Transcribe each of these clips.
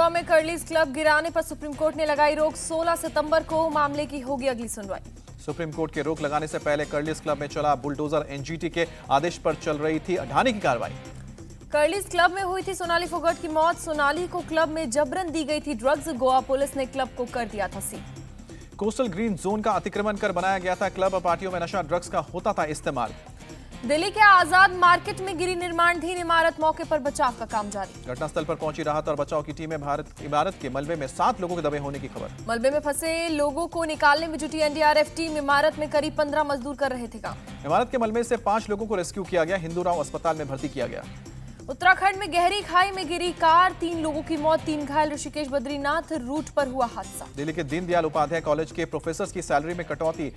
गोवा में Curlies club गिराने पर सुप्रीम कोर्ट ने लगाई रोक। 16 सितंबर को मामले की होगी अगली सुनवाई। सुप्रीम कोर्ट के रोक लगाने से पहले कर्लीज क्लब में चला बुलडोजर। एनजीटी के आदेश पर चल रही थी ढाने की कार्रवाई। कर्लीज क्लब में हुई थी सोनाली फोगाट की मौत। सोनाली को क्लब में जबरन दी गई थी ड्रग्स। गोवा पुलिस ने क्लब को कर दिया था सील। कोस्टल ग्रीन जोन का अतिक्रमण कर बनाया गया था क्लब। पार्टियों में नशा ड्रग्स का होता था इस्तेमाल। दिल्ली के आजाद मार्केट में गिरी निर्माणाधीन इमारत। मौके पर बचाव का काम जारी। घटनास्थल पर पहुंची राहत और बचाव की टीमें। इमारत के मलबे में 7 लोगों के दबे होने की खबर। मलबे में फंसे लोगों को निकालने में जुटी एनडीआरएफ टीम। इमारत में करीब 15 मजदूर कर रहे थे काम। इमारत के मलबे से 5 लोगों को रेस्क्यू किया गया। हिंदूराव अस्पताल में भर्ती किया गया। उत्तराखंड में गहरी खाई में गिरी कार। 3 लोगों की मौत, 3 घायल। ऋषिकेश बद्रीनाथ रूट पर हुआ हादसा। दिल्ली के दीनदयाल उपाध्याय कॉलेज के प्रोफेसर की सैलरी में कटौती।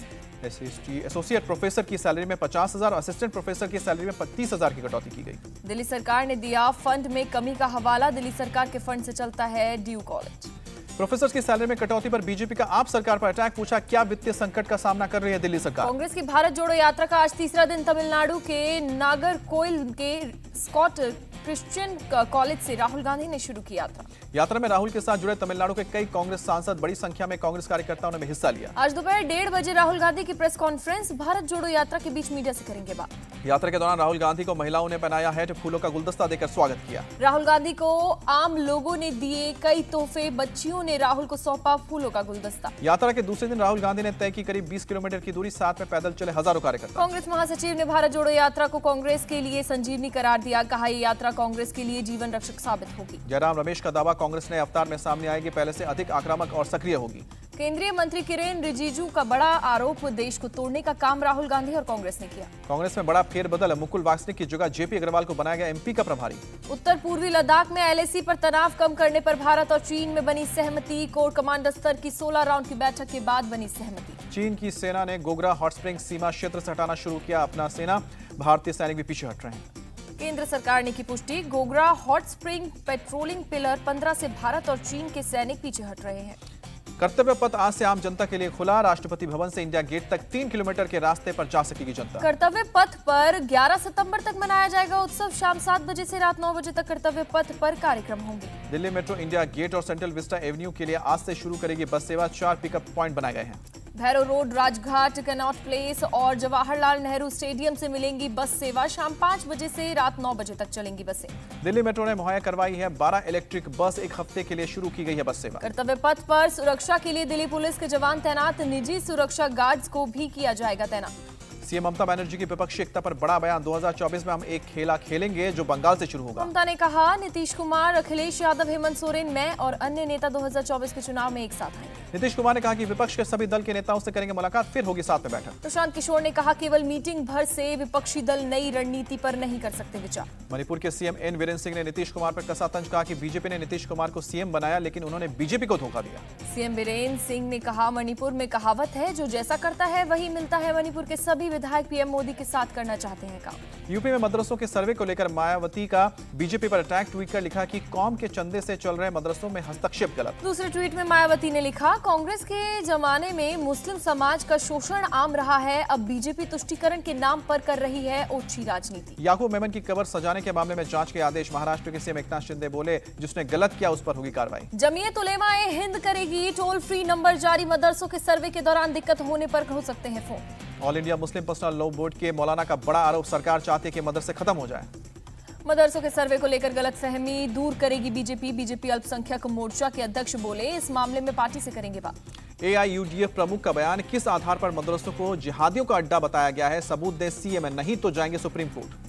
एसोसिएट प्रोफेसर की सैलरी में 50,000 और असिस्टेंट प्रोफेसर की सैलरी में 30,000 की कटौती की गई। दिल्ली सरकार ने दिया फंड में कमी का हवाला। दिल्ली सरकार के फंड से चलता है ड्यू कॉलेज। प्रोफेसर की सैलरी में कटौती पर बीजेपी का आप सरकार पर अटैक। पूछा क्या वित्तीय संकट का सामना कर रही है दिल्ली सरकार। कांग्रेस की भारत जोड़ो यात्रा का आज तीसरा दिन। तमिलनाडु के नागरकोइल के स्कॉट क्रिश्चियन कॉलेज से राहुल गांधी ने शुरू किया था। यात्रा में राहुल के साथ जुड़े तमिलनाडु के कई कांग्रेस सांसद, बड़ी संख्या में कांग्रेस कार्यकर्ताओं ने भी हिस्सा लिया। आज दोपहर 1:30 बजे राहुल गांधी की प्रेस कॉन्फ्रेंस। भारत जोड़ो यात्रा के बीच मीडिया से करेंगे बात। यात्रा के दौरान राहुल गांधी को महिलाओं ने पहनाया हैट, फूलों का गुलदस्ता देकर स्वागत किया। राहुल गांधी को आम लोगों ने दिए कई तोहफे। बच्चियों ने राहुल को सौंपा फूलों का गुलदस्ता। यात्रा के दूसरे दिन राहुल गांधी ने तय की करीब 20 किलोमीटर की दूरी। साथ में पैदल चले हजारों कार्यकर्ता। कांग्रेस महासचिव ने भारत जोड़ो यात्रा को कांग्रेस के लिए संजीवनी करार दिया। कहा यह यात्रा कांग्रेस के लिए जीवन रक्षक साबित होगी। जयराम रमेश का दावा, कांग्रेस नए अवतार में सामने आएगी, पहले से अधिक आक्रामक और सक्रिय होगी। केंद्रीय मंत्री किरेन रिजिजू का बड़ा आरोप, देश को तोड़ने का काम राहुल गांधी और कांग्रेस ने किया। कांग्रेस में बड़ा फेरबदल, मुकुल वासनिक की जगह जेपी अग्रवाल को बनाया गया एमपी का प्रभारी। उत्तर पूर्वी लद्दाख में एलएसी पर तनाव कम करने पर भारत और चीन में बनी सहमति। कोर कमांडर स्तर की 16 राउंड की बैठक के बाद बनी सहमति। चीन की सेना ने गोगरा हॉट स्प्रिंग सीमा क्षेत्र से हटाना शुरू किया अपना सेना। भारतीय सैनिक भी पीछे हट रहे हैं। केंद्र सरकार ने की पुष्टि। Gogra hot spring patrolling pillar 15 से भारत और चीन के सैनिक पीछे हट रहे हैं। कर्तव्य पथ आज से आम जनता के लिए खुला। राष्ट्रपति भवन से इंडिया गेट तक 3 किलोमीटर के रास्ते पर जा सकेगी जनता। कर्तव्य पथ पर 11 सितंबर तक मनाया जाएगा उत्सव। शाम 7 बजे से रात 9 बजे तक कर्तव्य पथ पर कार्यक्रम होंगे। दिल्ली मेट्रो इंडिया गेट और सेंट्रल विस्टा एवेन्यू के लिए आज से शुरू करेगी बस सेवा। 4 पिकअप पॉइंट बनाए गए हैं। Bhairav road, Rajghat, Connaught place और जवाहरलाल नेहरू स्टेडियम से मिलेंगी बस सेवा। शाम 5 बजे से रात 9 बजे तक चलेंगी बसें। दिल्ली मेट्रो ने मुहैया करवाई है 12 इलेक्ट्रिक बस। 1 हफ्ते के लिए शुरू की गई है बस सेवा। कर्तव्य पथ पर सुरक्षा के लिए दिल्ली पुलिस के जवान तैनात। निजी सुरक्षा गार्ड्स को भी किया जाएगा तैनात। सीएम ममता बनर्जी की विपक्षी एकता पर बड़ा बयान। 2024 में हम एक खेला खेलेंगे जो बंगाल से शुरू होगा। ममता ने कहा नीतीश कुमार, अखिलेश यादव, हेमंत सोरेन, मैं और अन्य नेता 2024 के चुनाव में एक साथ आएंगे। नीतीश कुमार ने कहा कि विपक्ष के सभी दल के नेताओं से करेंगे मुलाकात, फिर होगी साथ में बैठक। प्रशांत किशोर ने कहा केवल मीटिंग भर से विपक्षी दल नई रणनीति पर नहीं कर सकते विचार। मणिपुर के सीएम एन वीरेंद्र सिंह ने नीतीश कुमार पर कसा तंज। कहा कि बीजेपी ने नीतीश कुमार को सीएम बनाया लेकिन उन्होंने बीजेपी को धोखा दिया। सीएम वीरेंद्र सिंह ने कहा मणिपुर में कहावत है जो जैसा करता है वही मिलता है। मणिपुर के सभी विधायक पीएम मोदी के साथ करना चाहते हैं काम। यूपी में मदरसों के सर्वे को लेकर मायावती का बीजेपी पर अटैक। ट्वीट कर लिखा कि कौम के चंदे से चल रहे मदरसों में हस्तक्षेप गलत। दूसरे ट्वीट में मायावती ने लिखा कांग्रेस के जमाने में मुस्लिम समाज का शोषण आम रहा है, अब बीजेपी तुष्टीकरण के नाम पर कर रही है ओछी राजनीति। याकूब मेमन की कब्र सजाने के मामले में जांच के आदेश। महाराष्ट्र के सीएम एकनाथ शिंदे बोले जिसने गलत किया उस पर होगी कार्रवाई। जमीयत उलेमा ए हिंद करेगी टोल फ्री नंबर जारी। मदरसों के सर्वे के दौरान दिक्कत होने पर हो सकते हैं phone. All India Muslim personal law board के मौलाना का बड़ा आरोप, सरकार चाहती है कि मदरसे खत्म हो जाए। मदरसों के सर्वे को लेकर गलतफहमी दूर करेगी बीजेपी। बीजेपी अल्पसंख्यक मोर्चा के अध्यक्ष बोले इस मामले में पार्टी से करेंगे बात। एआईयूडीएफ प्रमुख का बयान, किस आधार पर मदरसों को जिहादियों का अड्डा बताया गया है, सबूत दे सीएम, नहीं तो जाएंगे सुप्रीम कोर्ट।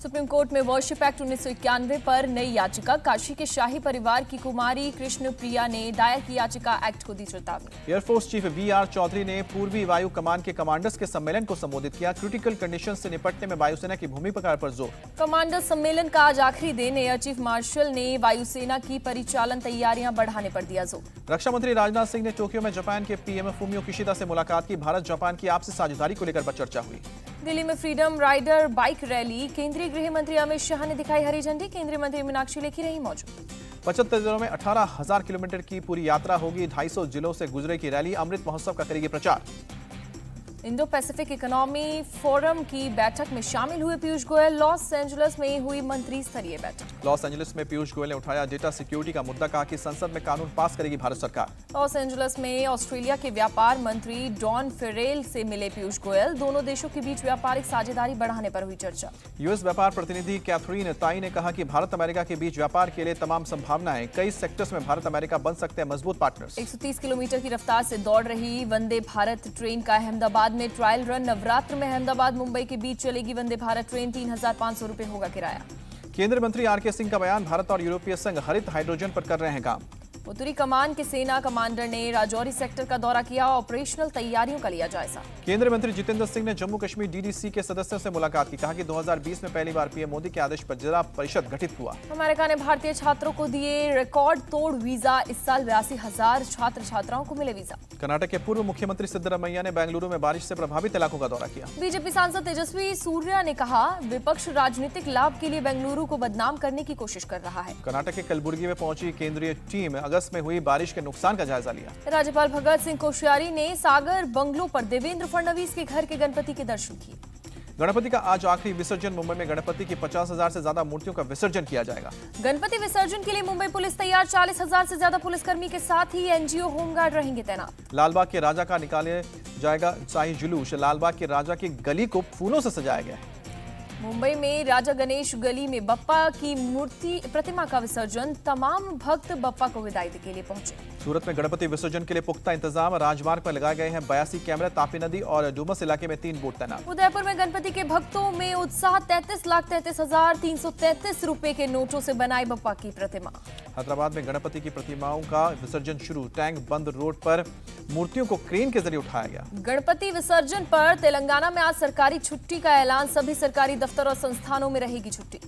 सुप्रीम कोर्ट में वर्शिप एक्ट 1991 पर नई याचिका। काशी के शाही परिवार की कुमारी कृष्ण प्रिया ने दायर की याचिका, एक्ट को दी चेतावनी। एयरफोर्स चीफ वीआर चौधरी ने पूर्वी वायु कमान के कमांडर्स के सम्मेलन को संबोधित किया। क्रिटिकल कंडीशन से निपटने में वायुसेना की भूमिका पर जोर। कमांडर सम्मेलन का आज आखिरी दिन। एयर चीफ मार्शल ने वायुसेना की परिचालन तैयारियां बढ़ाने पर दिया जोर। रक्षा मंत्री राजनाथ सिंह ने टोक्यो में जापान के पीएम फूमियो किशिदा से मुलाकात की। भारत जापान की आपसी साझेदारी को लेकर चर्चा हुई। दिल्ली में फ्रीडम राइडर बाइक रैली। केंद्रीय गृह मंत्री अमित शाह ने दिखाई हरी झंडी। केंद्रीय मंत्री मीनाक्षी लेखी रही मौजूद। 75 जिलों में 18,000 किलोमीटर की पूरी यात्रा होगी। 250 जिलों से गुजरेगी रैली। अमृत महोत्सव का करेगी प्रचार। इंडो पैसिफिक इकोनॉमी फोरम की बैठक में शामिल हुए पीयूष गोयल। लॉस एंजलिस में हुई मंत्री स्तरीय बैठक। लॉस एंजलिस में पीयूष गोयल ने उठाया डेटा सिक्योरिटी का मुद्दा, कहा कि संसद में कानून पास करेगी भारत सरकार। लॉस एंजलिस में ऑस्ट्रेलिया के व्यापार मंत्री डॉन फेरेल से मिले पीयूष गोयल। दोनों देशों के बीच व्यापारिक साझेदारी बढ़ाने पर हुई चर्चा। यूएस व्यापार प्रतिनिधि कैथरीन ताई ने कहा कि भारत अमेरिका के बीच व्यापार के लिए तमाम संभावनाएं, कई सेक्टर्स में भारत अमेरिका बन सकते हैं मजबूत पार्टनर्स। 130 किलोमीटर की रफ्तार से दौड़ रही वंदे भारत ट्रेन का अहमदाबाद में ट्रायल रन। नवरात्र में अहमदाबाद मुंबई के बीच चलेगी वंदे भारत ट्रेन। 3,500 रुपए होगा किराया। केंद्रीय मंत्री आरके सिंह का बयान, भारत और यूरोपीय संघ हरित हाइड्रोजन पर कर रहे हैं काम। उत्तरी कमान के सेना कमांडर ने राजौरी सेक्टर का दौरा किया। ऑपरेशनल तैयारियों का लिया जायजा। केंद्रीय मंत्री जितेंद्र सिंह ने जम्मू कश्मीर डीडीसी के सदस्यों से मुलाकात की, कहा कि 2020 में पहली बार पीएम मोदी के आदेश पर जिला परिषद गठित हुआ। अमेरिका ने भारतीय छात्रों को दिए रिकॉर्ड तोड़ वीजा। इस साल 82,000 छात्र छात्राओं को मिले वीजा। कर्नाटक के पूर्व मुख्यमंत्री सिद्धरामैया ने बेंगलुरु में बारिश से प्रभावित इलाकों का दौरा किया। बीजेपी सांसद तेजस्वी सूर्या ने कहा, विपक्ष राजनीतिक लाभ के लिए बेंगलुरु को बदनाम करने की कोशिश कर रहा है। कर्नाटक के कलबुर्गी में पहुंची केंद्रीय टीम अगस्त में हुई बारिश के नुकसान का जायजा लिया। राज्यपाल भगत सिंह कोश्यारी ने सागर बंगलो पर देवेंद्र फडणवीस के घर के गणपति के दर्शन किए। गणपति का आज आखिरी विसर्जन। मुंबई में गणपति की 50,000 से ज्यादा मूर्तियों का विसर्जन किया जाएगा। गणपति विसर्जन के लिए मुंबई पुलिस तैयार। 40,000 से ज्यादा पुलिसकर्मी के साथ ही एनजीओ होमगार्ड रहेंगे तैनात। लालबाग के राजा का निकाले जाएगा शाही जुलूस। लालबाग के राजा की गली को फूलों से सजाया गया है। मुंबई में राजा गणेश गली में बप्पा की मूर्ति प्रतिमा का विसर्जन। तमाम भक्त बप्पा को विदाई के लिए पहुंचे। सूरत में गणपति विसर्जन के लिए पुख्ता इंतजाम। राजमार्ग पर लगाए गए हैं 82 कैमरे। तापी नदी और डुमस इलाके में 3 बोट तैनात। उदयपुर में गणपति के भक्तों में उत्साह। 33,33,333 रुपए के नोटों से बनाई बप्पा की प्रतिमा। हैदराबाद में गणपति की प्रतिमाओं का विसर्जन शुरू। टैंक बंद रोड पर मूर्तियों को क्रेन के जरिए उठाया गया। गणपति विसर्जन पर तेलंगाना में आज सरकारी छुट्टी का ऐलान। सभी सरकारी दफ्तर और संस्थानों में रहेगी छुट्टी।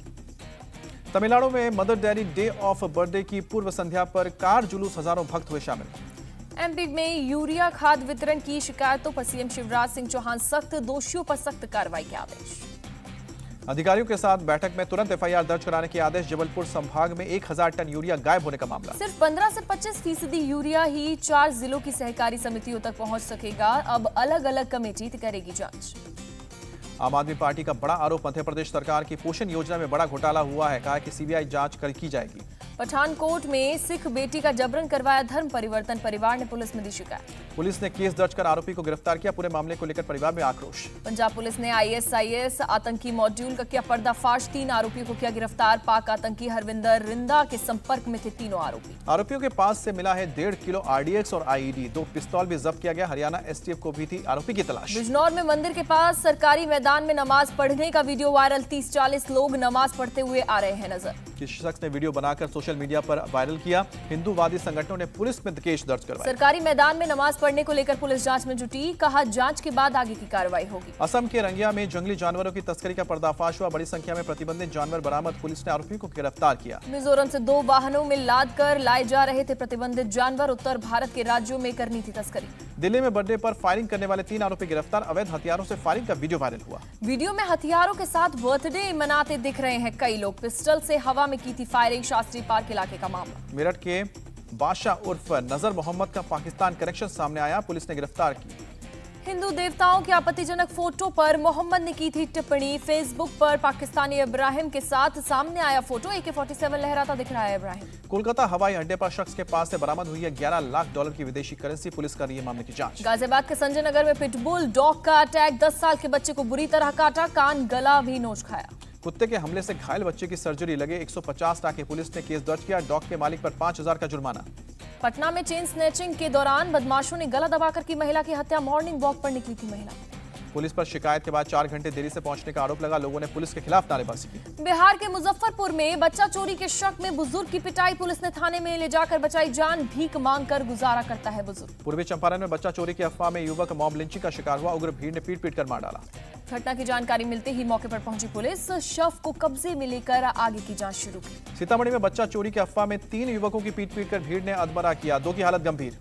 तमिलनाडु में mother dairy day of birthday की पूर्व संध्या पर कार जुलूस, हजारों भक्त हुए शामिल। एमपी में यूरिया खाद वितरण की शिकायतों पर सीएम शिवराज सिंह चौहान सख्त। दोषियों पर सख्त कार्रवाई के आदेश। अधिकारियों के साथ बैठक में तुरंत एफआईआर दर्ज कराने के आदेश। जबलपुर संभाग में 1,000 टन यूरिया गायब होने का मामला। सिर्फ 15 से 25% यूरिया ही 4 जिलों की सहकारी समितियों तक पहुंच सकेगा। अब अलग अलग कमेटी करेगी जांच। आम आदमी पार्टी का बड़ा आरोप, मध्य प्रदेश सरकार की पोषण योजना में बड़ा घोटाला हुआ है। कहा कि सीबीआई जांच की जाएगी। पठानकोट में सिख बेटी का जबरन करवाया धर्म परिवर्तन। परिवार ने पुलिस में दी शिकायत। पुलिस ने केस दर्ज कर आरोपी को गिरफ्तार किया। पूरे मामले को लेकर परिवार में आक्रोश। पंजाब पुलिस ने आईएसआईएस आतंकी मॉड्यूल का किया पर्दाफाश। 3 आरोपियों को किया गिरफ्तार। पाक आतंकी हरविंदर रिंदा के संपर्क में थे तीनों आरोपी। आरोपियों के पास से मिला है 1.5 किलो आरडीएक्स और आईईडी। 2 पिस्तौल भी जब्त किया गया। हरियाणा एसटीएफ को भी थी आरोपी की तलाश। बिजनौर में मंदिर के पास सरकारी मैदान में नमाज पढ़ने का वीडियो वायरल। 30-40 लोग नमाज पढ़ते हुए आ रहे हैं नजर। किसी शख्स ने वीडियो बनाकर सोशल मीडिया पर वायरल किया। हिंदूवादी संगठनों ने पुलिस में केस दर्ज करवाया। सरकारी मैदान में नमाज पढ़ने को लेकर पुलिस जांच में जुटी। कहा जांच के बाद आगे की कार्रवाई होगी। असम के रंगिया में जंगली जानवरों की तस्करी का पर्दाफाश हुआ। बड़ी संख्या में प्रतिबंधित जानवर बरामद। पुलिस ने आरोपियों को गिरफ्तार किया। मिजोरम से 2 वाहनों में लाद कर लाए जा रहे थे प्रतिबंधित जानवर। उत्तर भारत के राज्यों में करनी थी तस्करी। दिल्ली में बर्थडे पर फायरिंग करने वाले 3 आरोपी गिरफ्तार। अवैध हथियारों से फायरिंग का वीडियो वायरल हुआ। वीडियो में हथियारों के साथ बर्थडे मनाते दिख रहे हैं कई लोग। पिस्टल से हवा में की थी फायरिंग। शास्त्री पार्क इलाके का मामला। मेरठ के बादशाह उर्फ नजर मोहम्मद का पाकिस्तान कनेक्शन सामने आया। पुलिस ने गिरफ्तार की। हिंदू देवताओं के आपत्तिजनक फोटो पर मोहम्मद ने की थी टिप्पणी। फेसबुक पर पाकिस्तानी इब्राहिम के साथ सामने आया फोटो। AK-47 लहराता दिख रहा है इब्राहिम। कोलकाता हवाई अड्डे पर शख्स के पास से बरामद हुई है 11 लाख डॉलर की विदेशी करेंसी। पुलिस कर रही है मामले की जांच। गाजियाबाद के संजय नगर में पिटबुल डॉग का अटैक। 10 साल के बच्चे को बुरी तरह काटा। कान गला भी नोच खाया। कुत्ते के हमले से घायल बच्चे की सर्जरी लगे 150 टाके। पुलिस ने केस दर्ज किया। डॉग के मालिक पर 5,000 का जुर्माना। पटना में चेन स्नैचिंग के दौरान बदमाशों ने गला दबाकर की महिला की हत्या। मॉर्निंग वॉक पर निकली थी महिला। पुलिस पर शिकायत के बाद 4 घंटे देरी से पहुंचने का आरोप लगा। लोगों ने पुलिस के खिलाफ नारेबाजी की। बिहार के मुजफ्फरपुर में बच्चा चोरी के शक में बुजुर्ग की पिटाई। पुलिस ने थाने में ले जाकर बचाई जान। भीख मांगकर गुजारा करता है बुजुर्ग। पूर्वी चंपारण में बच्चा चोरी की अफवाह में युवक मॉब लिंचिंग का शिकार हुआ। उग्र भीड़ ने पीट कर मार डाला। घटना की जानकारी मिलते ही मौके पर पहुंची पुलिस। शव को कब्जे में लेकर आगे की जांच शुरू की। सीतामढ़ी में बच्चा चोरी की अफवाह में 3 युवकों की पीट कर भीड़ ने अधमरा किया। 2 की हालत गंभीर।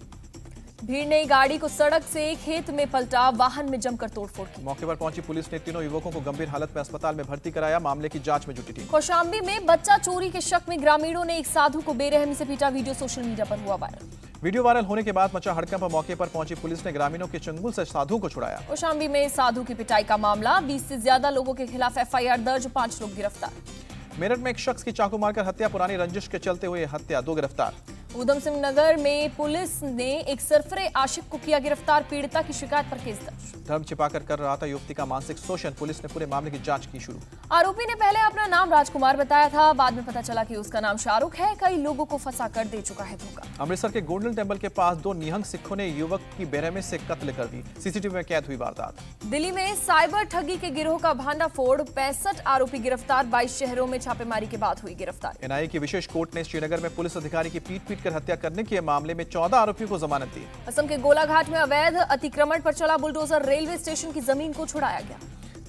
भीड़ ने गाड़ी को सड़क से खेत में पलटा। वाहन में जमकर तोड़फोड़ की। मौके पर पहुंची पुलिस ने तीनों युवकों को गंभीर हालत में अस्पताल में भर्ती कराया। मामले की जांच में जुटी टीम। कौशाम्बी में बच्चा चोरी के शक में ग्रामीणों ने एक साधु को बेरहमी से पीटा। वीडियो सोशल मीडिया पर हुआ वायरल। वीडियो वायरल होने के बाद मचा हड़कंप। मौके पर पहुंची पुलिस ने ग्रामीणों के चंगुल से साधु को छुड़ाया। कौशाम्बी में साधु की पिटाई का मामला, 20 से ज्यादा लोगों के खिलाफ एफआईआर दर्ज, 5 लोग गिरफ्तार। मेरठ में एक शख्स की चाकू मारकर हत्या, पुरानी रंजिश के चलते हुए हत्या, 2 गिरफ्तार। उधम सिंह नगर में पुलिस ने एक सरफरे आशिक को किया गिरफ्तार, पीड़िता की शिकायत पर केस दर्ज। धर्म छिपाकर कर रहा था युवती का मानसिक शोषण, पुलिस ने पूरे मामले की जांच की शुरू। आरोपी ने पहले अपना नाम राजकुमार बताया था, बाद में पता चला कि उसका नाम शाहरुख है। कई लोगों को फंसा कर दे चुका है धोखा। अमृतसर के गोल्डन टेम्पल के पास 2 निहंग सिखों ने युवक की बेरहमी से कत्ल कर दी, सीसीटीवी में कैद हुई वारदात। दिल्ली में साइबर ठगी के गिरोह का भांडाफोड़, 65 आरोपी गिरफ्तार, 22 शहरों में छापेमारी के बाद हुई गिरफ्तार। एनआईए की विशेष कोर्ट ने श्रीनगर में पुलिस अधिकारी की पीट कर हत्या करने के मामले में 14 आरोपियों को जमानत दी। असम के गोलाघाट में अवैध अतिक्रमण पर चला बुलडोजर, रेलवे स्टेशन की जमीन को छुड़ाया गया।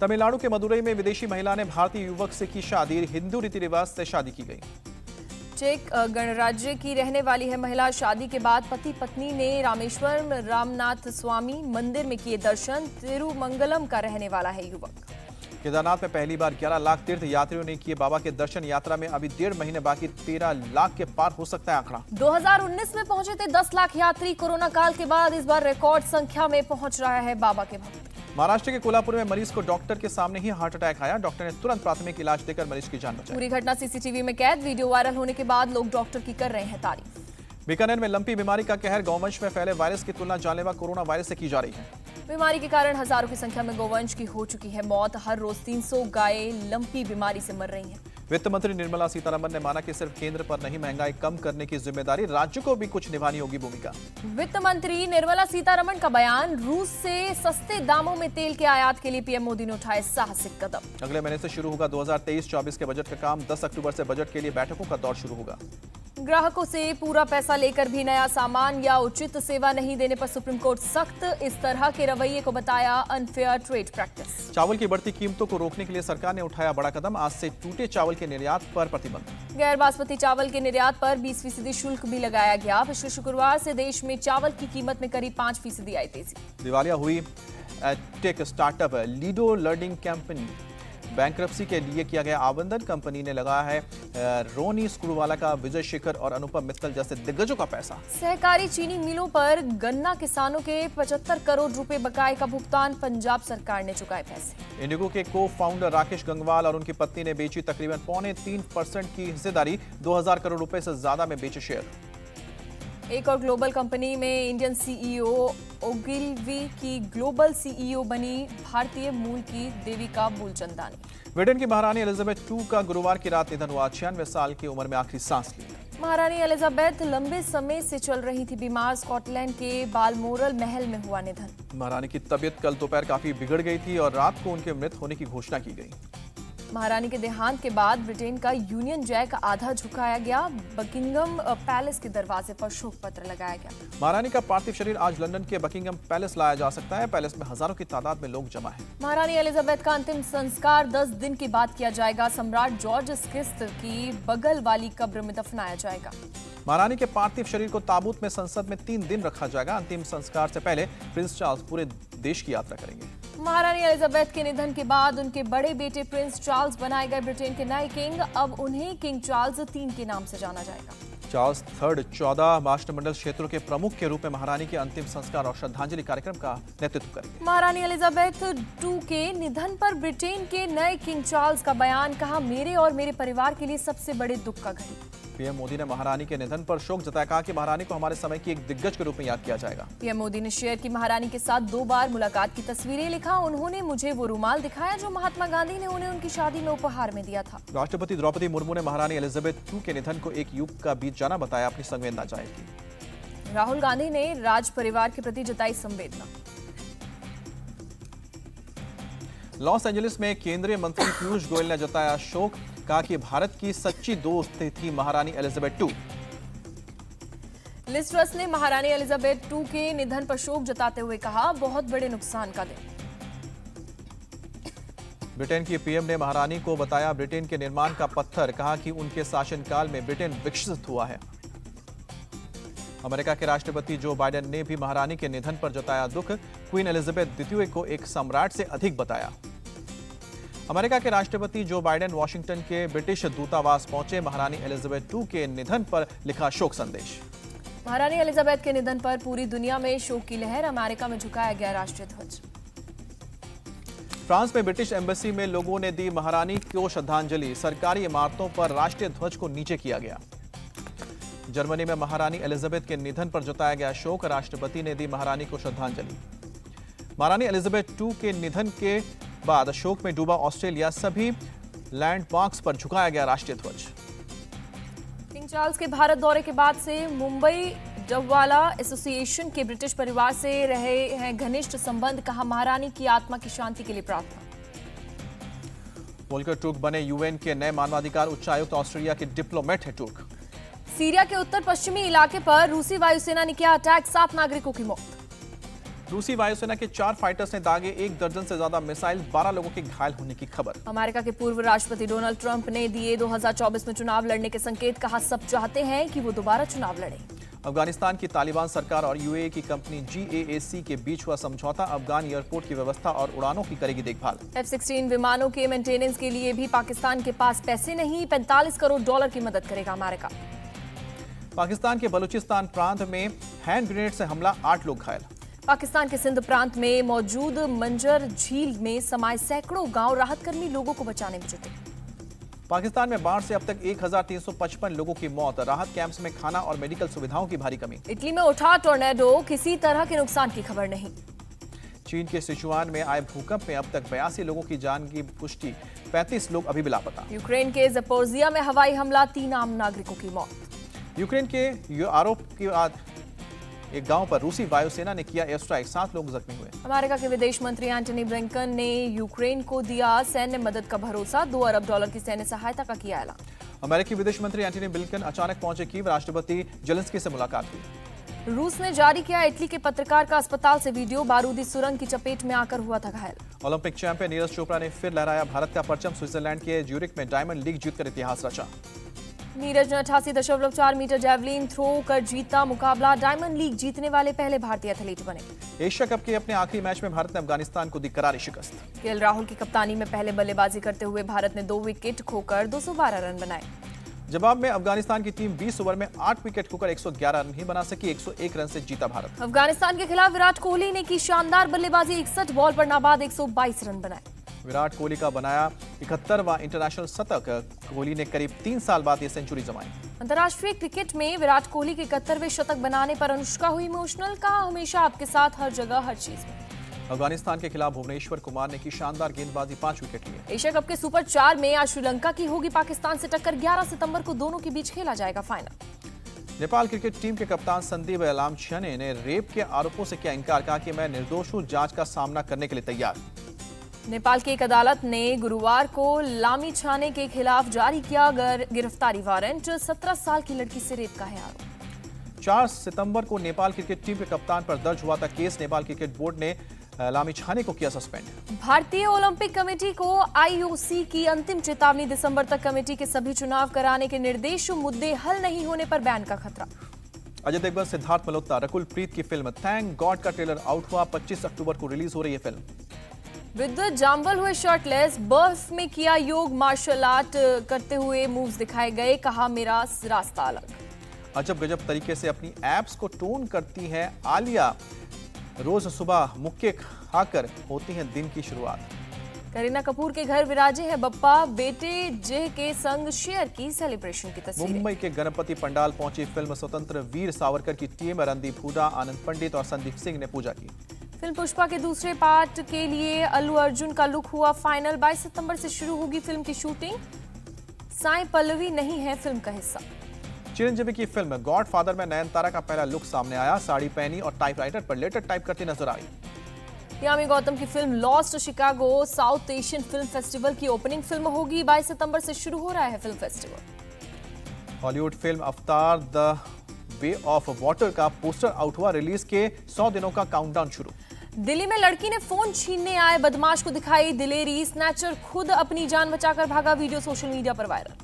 तमिलनाडु के मदुरई में विदेशी महिला ने भारतीय युवक से की शादी, हिंदू रीति रिवाज से शादी की गई। चेक गणराज्य की रहने वाली है महिला, शादी के बाद पति पत्नी ने रामेश्वरम रामनाथ स्वामी मंदिर में किए दर्शन, तिरुमंगलम का रहने वाला है युवक। केदारनाथ में पहली बार 11 लाख तीर्थ यात्रियों ने किए बाबा के दर्शन, यात्रा में अभी 1.5 महीने बाकी, 13 लाख के पार हो सकता है आंकड़ा। 2019 में पहुंचे थे 10 लाख यात्री, कोरोना काल के बाद इस बार रिकॉर्ड संख्या में पहुंच रहा है बाबा के भक्त। महाराष्ट्र के कोल्हापुर में मरीज को डॉक्टर के सामने ही हार्ट अटैक आया, डॉक्टर ने तुरंत प्राथमिक इलाज देकर मरीज की जान बचाई। पूरी घटना सीसीटीवी में कैद, वीडियो वायरल होने के बाद लोग डॉक्टर की कर रहे हैं तारीफ। बीकानेर में लंपी बीमारी का कहर, गौवंश में फैले वायरस की तुलना जानलेवा कोरोना वायरस से की जा रही है। बीमारी के कारण हजारों की संख्या में गौवंश की हो चुकी है मौत, हर रोज 300 गायें लंपी बीमारी से मर रही हैं। वित्त मंत्री निर्मला सीतारमण ने माना कि सिर्फ केंद्र पर नहीं, महंगाई कम करने की जिम्मेदारी राज्य को भी कुछ निभानी होगी भूमिका। वित्त मंत्री निर्मला सीतारमण का बयान, रूस से सस्ते दामों में तेल के आयात के लिए पीएम मोदी ने उठाए साहसिक कदम। अगले महीने से शुरू होगा 2023-24 के बजट का काम, 10 अक्टूबर से बजट के लिए बैठकों का दौर शुरू होगा। ग्राहकों से पूरा पैसा लेकर भी नया सामान या उचित सेवा नहीं देने पर सुप्रीम कोर्ट सख्त, इस तरह के रवैये को बताया अनफेयर ट्रेड प्रैक्टिस। चावल की बढ़ती कीमतों को रोकने के लिए सरकार ने उठाया बड़ा कदम, आज से टूटे चावल के निर्यात पर प्रतिबंध। गैर बासमती चावल के निर्यात पर 20% शुल्क भी लगाया गया। पिछले शुक्रवार से देश में चावल की कीमत में करीब 5% आई तेजी। दिवालिया हुई tech startup ludo learning company, bankruptcy के लिए किया गया आवेदन, कंपनी ने लगाया है रोनी स्क्रूवाला का, विजय शेखर और अनुपम मित्तल जैसे दिग्गजों का पैसा। सहकारी चीनी मिलों पर गन्ना किसानों के 75 करोड़ रुपए बकाये का भुगतान, पंजाब सरकार ने चुकाए पैसे। इंडिगो के को फाउंडर राकेश गंगवाल और उनकी पत्नी ने बेची तकरीबन 3.25% की हिस्सेदारी, 2000 करोड़ रुपए से ज्यादा में बेचे शेयर। एक और ग्लोबल कंपनी में इंडियन सीईओ ओगिलवी की ग्लोबल सीईओ बनी भारतीय मूल की देविका मूलचंदानी। ब्रिटेन की महारानी एलिजाबेथ II का गुरुवार की रात निधन हुआ, 96 साल की उम्र में आखिरी सांस ली। महारानी एलिजाबेथ लंबे समय से चल रही थी बीमार, स्कॉटलैंड के बालमोरल महल में हुआ निधन। महारानी की तबीयत कल दोपहर काफी बिगड़ गई थी और रात को उनके मृत होने की घोषणा की गई। महारानी के देहांत के बाद ब्रिटेन का यूनियन जैक आधा झुकाया गया, बकिंगम पैलेस के दरवाजे पर शोक पत्र लगाया गया। महारानी का पार्थिव शरीर आज लंदन के बकिंगम पैलेस लाया जा सकता है, पैलेस में हजारों की तादाद में लोग जमा हैं। महारानी एलिजाबेथ का अंतिम संस्कार 10 दिन के बाद किया जाएगा, सम्राट जॉर्ज सिक्स्थ की बगल वाली कब्र में दफनाया जाएगा। महारानी के पार्थिव शरीर को ताबूत में संसद में 3 दिन रखा जाएगा। अंतिम संस्कार से पहले प्रिंस चार्ल्स पूरे देश की यात्रा करेंगे। महारानी एलिजाबेथ के निधन के बाद उनके बड़े बेटे प्रिंस चार्ल्स बनाए गए ब्रिटेन के नए किंग, अब उन्हें किंग चार्ल्स III के नाम से जाना जाएगा। चार्ल्स III 14 राष्ट्रमंडल क्षेत्रों के प्रमुख के रूप में महारानी के अंतिम संस्कार और श्रद्धांजलि कार्यक्रम का नेतृत्व करेंगे। महारानी एलिजाबेथ II के निधन पर ब्रिटेन के नए किंग चार्ल्स का बयान, कहा मेरे और मेरे परिवार के लिए सबसे बड़े दुख का घड़ी। पीएम मोदी ने महारानी के निधन पर शोक जताया, कहा कि महारानी को हमारे समय की एक दिग्गज के रूप में याद किया जाएगा। पीएम मोदी ने शेयर की महारानी के साथ 2 बार मुलाकात की तस्वीरें, लिखा उन्होंने मुझे वो रुमाल दिखाया जो महात्मा गांधी ने उन्हें उनकी शादी में उपहार में दिया था। राष्ट्रपति द्रौपदी मुर्मू ने महारानी एलिजाबेथ II के निधन को एक युग का बीत जाना बताया, अपनी संवेदना जाहिर की। राहुल गांधी ने राज परिवार के प्रति जताई संवेदना। लॉस एंजलिस में केंद्रीय मंत्री पीयूष गोयल ने जताया शोक, कहा कि भारत की सच्ची दोस्त थी महारानी एलिजाबेथ II। लिज ट्रस ने महारानी एलिजाबेथ II के निधन पर शोक जताते हुए कहा, बहुत बड़े नुकसान का दिन। ब्रिटेन की पीएम ने महारानी को बताया ब्रिटेन के निर्माण का पत्थर, कहा कि उनके शासनकाल में ब्रिटेन विकसित हुआ है। अमेरिका के राष्ट्रपति जो बाइडेन ने भी महारानी के निधन पर जताया दुख, क्वीन एलिजाबेथ II को एक सम्राट से अधिक बताया। अमेरिका के राष्ट्रपति जो बाइडेन वॉशिंगटन के ब्रिटिश दूतावास पहुंचे, महारानी एलिजाबेथ II के निधन पर लिखा शोक संदेश। महारानी एलिजाबेथ के निधन पर पूरी दुनिया में शोक की लहर। अमेरिका में झुकाया गया राष्ट्रीय ध्वज। फ्रांस में ब्रिटिश एम्बेसी में लोगों ने दी महारानी को श्रद्धांजलि। सरकारी इमारतों पर राष्ट्रीय ध्वज को नीचे किया गया। जर्मनी में महारानी एलिजाबेथ के निधन पर जताया गया शोक। राष्ट्रपति ने दी महारानी को श्रद्धांजलि। महारानी एलिजाबेथ II के निधन के बाद शोक में डूबा ऑस्ट्रेलिया। सभी लैंडमार्क्स पर झुकाया गया राष्ट्रीय ध्वज। किंग चार्ल्स के भारत दौरे के बाद से मुंबई डबवाला एसोसिएशन के ब्रिटिश परिवार से रहे हैं घनिष्ठ संबंध। कहा महारानी की आत्मा की शांति के लिए प्रार्थना। वोल्कर टुर्क बने यूएन के नए मानवाधिकार उच्चायुक्त। ऑस्ट्रेलिया के डिप्लोमेट है टुर्क। सीरिया के उत्तर पश्चिमी इलाके पर रूसी वायुसेना ने किया अटैक। 7 नागरिकों की मौत। रूसी वायुसेना के 4 फाइटर्स ने दागे 1 दर्जन से ज्यादा मिसाइल। 12 लोगों के घायल होने की खबर। अमेरिका के पूर्व राष्ट्रपति डोनाल्ड ट्रंप ने दिए 2024 में चुनाव लड़ने के संकेत। कहा सब चाहते हैं कि वो दोबारा चुनाव लड़े। अफगानिस्तान की तालिबान सरकार और यूएई की कंपनी GAAC के बीच हुआ समझौता। अफगान एयरपोर्ट की व्यवस्था और उड़ानों की करेगी देखभाल। F-16 विमानों के मेंटेनेंस के लिए भी पाकिस्तान के पास पैसे नहीं। $45 करोड़ की मदद करेगा अमेरिका। पाकिस्तान के बलूचिस्तान प्रांत में हैंड ग्रेनेड से हमला। 8 लोग घायल। पाकिस्तान के सिंध प्रांत में मौजूद मंजर झील में समाये सैकड़ों गांव राहत कर्मी लोगों को बचाने में जुटे। पाकिस्तान में बाढ़ से अब तक 1355 लोगों की मौत। राहत कैंप्स में खाना और मेडिकल सुविधाओं की भारी कमी। इटली में उठा टोर्नेडो। किसी तरह के नुकसान की खबर नहीं। चीन के सिचुआन में आए भूकंप में अब तक 82 लोगों की जान की पुष्टि। 35 लोग अभी भी लापता। यूक्रेन के ज़पोरिज़िया में हवाई हमला। 3 आम नागरिकों की मौत। यूक्रेन के आरोप के बाद एक गांव पर रूसी वायुसेना ने किया एयर स्ट्राइक। 7 लोग जख्मी हुए। अमेरिका के विदेश मंत्री एंटनी ब्लिंकन ने यूक्रेन को दिया सैन्य मदद का भरोसा। $2 अरब की सैन्य सहायता का किया ऐलान। अमेरिकी विदेश मंत्री एंटनी ब्लिंकन अचानक पहुंचे कीव। राष्ट्रपति जेलेंस्की से मुलाकात हुई। रूस ने जारी किया इटली के पत्रकार का अस्पताल से वीडियो। बारूदी सुरंग की चपेट में आकर हुआ था घायल। ओलंपिक चैंपियन नीरज चोपड़ा ने फिर लहराया भारत का परचम। स्विट्जरलैंड के ज्यूरिक में डायमंड लीग जीतकर इतिहास रचा। नीरज ने 88.4 मीटर जैवलिन थ्रो कर जीता मुकाबला। डायमंड लीग जीतने वाले पहले भारतीय एथलीट बने। एशिया कप के अपने आखिरी मैच में भारत ने अफगानिस्तान को दी करारी शिकस्त। केएल राहुल की कप्तानी में पहले बल्लेबाजी करते हुए भारत ने 2 विकेट खोकर 212 रन बनाए। जवाब में अफगानिस्तान की टीम 20 ओवर में 8 विकेट खोकर 111 रन ही बना सकी। 101 रन से जीता भारत। अफगानिस्तान के खिलाफ विराट कोहली ने की शानदार बल्लेबाजी। 61 बॉल पर नाबाद 122 रन बनाए। विराट कोहली का बनाया 71वां इंटरनेशनल शतक। कोहली ने करीब 3 साल बाद ये सेंचुरी जमाई। अंतर्राष्ट्रीय क्रिकेट में विराट कोहली के 71वें शतक बनाने पर अनुष्का हुई इमोशनल। कहा हमेशा आपके साथ हर जगह हर चीज में। अफगानिस्तान के खिलाफ भुवनेश्वर कुमार ने की शानदार गेंदबाजी। 5 विकेट लिए। एशिया कप के सुपर 4 में आज श्रीलंका की होगी पाकिस्तान से टक्कर। 11 सितंबर को दोनों के बीच खेला जाएगा फाइनल। नेपाल क्रिकेट टीम के कप्तान संदीप लामछाने ने रेप के आरोपों से किया इनकार। कहा कि मैं निर्दोष हूं। जांच का सामना करने के लिए तैयार। नेपाल की एक अदालत ने गुरुवार को लामिछाने के खिलाफ जारी किया गिरफ्तारी वारंट। 17 साल की लड़की से रेप का है आरोप। 4 सितंबर को नेपाल क्रिकेट टीम के कप्तान पर दर्ज हुआ था केस। नेपाल क्रिकेट बोर्ड ने लामिछाने को किया सस्पेंड। भारतीय ओलंपिक कमेटी को IOC की अंतिम चेतावनी। दिसंबर तक कमेटी के सभी चुनाव कराने के निर्देश। मुद्दे हल नहीं होने पर बैन का खतरा। अजय देवगन, सिद्धार्थ मल्होत्रा, रकुल प्रीत की फिल्म थैंक गॉड का ट्रेलर आउट हुआ। 25 अक्टूबर को रिलीज हो रही है फिल्म। विद्युत जाम्बल हुए शर्टलेस। बर्फ में किया योग। मार्शल आर्ट करते हुए मूव्स दिखाए गए। कहा मेरा रास्ता अलग। अजब गजब तरीके से अपनी एप्स को टोन करती हैं आलिया। रोज सुबह मुक्के खाकर होती हैं दिन की शुरुआत। करीना कपूर के घर विराजे हैं बप्पा। बेटे जय के संग शेयर की सेलिब्रेशन की तस्वीरें। मुंबई के गणपति पंडाल पहुंची फिल्म स्वतंत्र वीर सावरकर की टीम। रणदीप हुडा, आनंद पंडित और संदीप सिंह ने पूजा की। फिल्म पुष्पा के दूसरे पार्ट के लिए अल्लू अर्जुन का लुक हुआ फाइनल। 22 सितंबर से शुरू होगी फिल्म की शूटिंग। साई पल्लवी नहीं है फिल्म का हिस्सा। चिरंजीवी की फिल्म गॉडफादर में नयनतारा का पहला लुक सामने आया। साड़ी पहनी और टाइपराइटर पर लेटर टाइप करती नजर आई। यामी गौतम की film lost Chicago south Asian film festival की ओपनिंग फिल्म होगी। 22 सितंबर से शुरू हो रहा है फिल्म फेस्टिवल। हॉलीवुड फिल्म अवतार द वे ऑफ वाटर का पोस्टर आउट हुआ। रिलीज के 100 दिनों का काउंटडाउन शुरू। दिल्ली में लड़की ने फोन छीनने आए बदमाश को दिखाई दिलेरी। स्नैचर खुद अपनी जान बचाकर भागा। वीडियो सोशल मीडिया पर वायरल।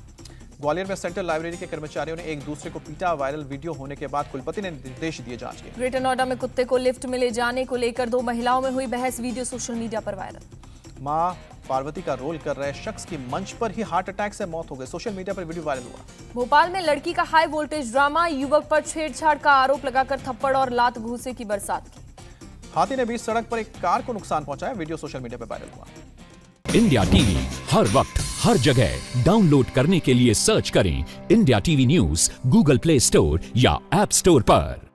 ग्वालियर में सेंट्रल लाइब्रेरी के कर्मचारियों ने एक दूसरे को पीटा। वायरल वीडियो होने के बाद कुलपति ने निर्देश दिए जांच के। ग्रेटर नोएडा में कुत्ते को लिफ्ट में ले जाने को लेकर 2 महिलाओं में हुई बहस। वीडियो सोशल मीडिया पर वायरल। मां पार्वती का रोल कर रहे शख्स की मंच पर ही हार्ट अटैक से मौत हो गई। सोशल मीडिया पर वीडियो वायरल हुआ। भोपाल में लड़की का हाई वोल्टेज ड्रामा, युवक पर छेड़छाड़ का आरोप लगाकर थप्पड़ और लात घूंसे की बरसात की। हाथी ने बीच सड़क पर एक कार को नुकसान पहुंचाया। वीडियो सोशल मीडिया पर वायरल हुआ। इंडिया टीवी हर वक्त हर जगह डाउनलोड करने के लिए सर्च करें India TV news Google play store या ऐप स्टोर पर।